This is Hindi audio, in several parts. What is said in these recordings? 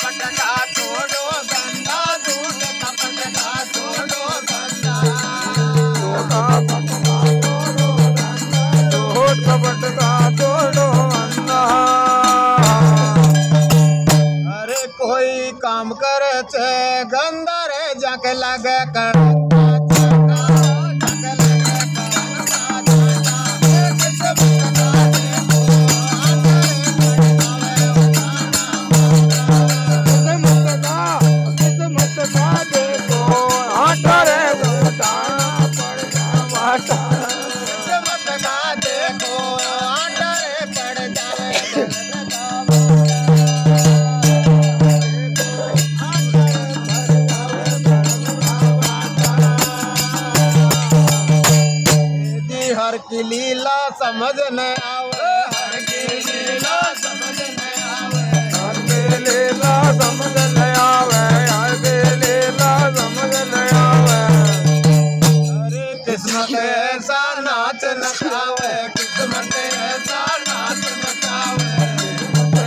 कपट का छोड़ो धंधा, झूठ कपट का छोड़ो धंधा। झूठ कपट का छोड़ो धंधा। अरे कोई काम करे छे गंदा रे जाके लागे कर हर की लीला समझ न आवे, हर की लीला समझ न आवे, हर की लीला समझ न आवे, हर की लीला समझ न आवे। अरे किस्मत ऐसा नाच नचावे, किस्मत ऐसा नाच नचावे,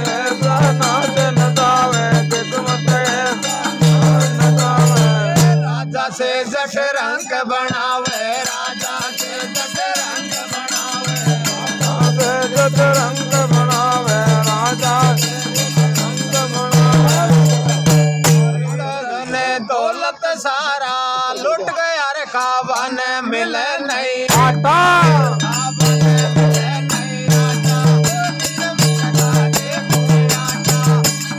ऐसा नाच नचावे, किस्मत ऐसा नाच नचावे। राजा से जठ रंग बनावे, राजा से जठ रंग बनावे, जठ रंग बनावे, राजा रंग बनावे। ने दौलत सारा लुट गया रे, खावन मिले नहीं आटा, खावन मिले नहीं आटा।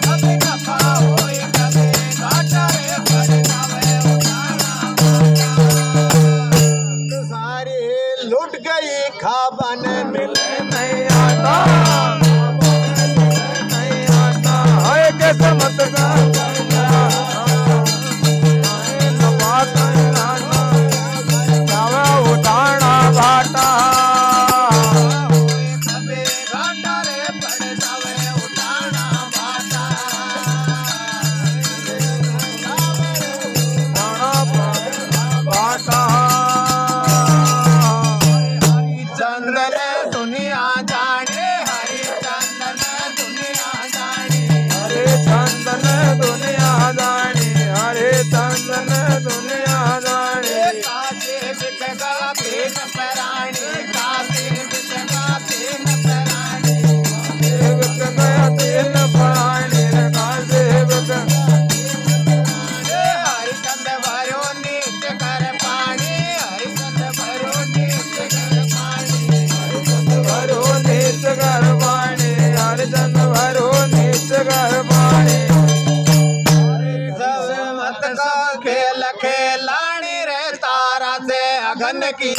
कभी नफा होई कभी घाटा रे, पड़ जावे उठाना घाटा। सारी लुट गई खावन मिले नहीं आता, नहीं आता। हाय किस्मत का उठाना घाटा। कभी घाटा रे, पड़ जावे उठाना घाटा। घाटा। हरिचंदन दुनिया जाने, हरिचंदन दुनिया जाने, हरे चंदन दुनिया जानी, हरे चंदन दुनिया जानी। काशी बिकगा तीन प्राणी, काशी बिकगा तीन प्राणी। देवक गया तीन प्राणी, काशी बिक। हरिचंद भरो नीच कर पानी, हरिचंद भरो नीच कर पानी, हरिचंद भरो नीच कर पानी, हरिचंद भरो नीच कर पानी। मत का खेल खेलानी रे, तारा से अगन की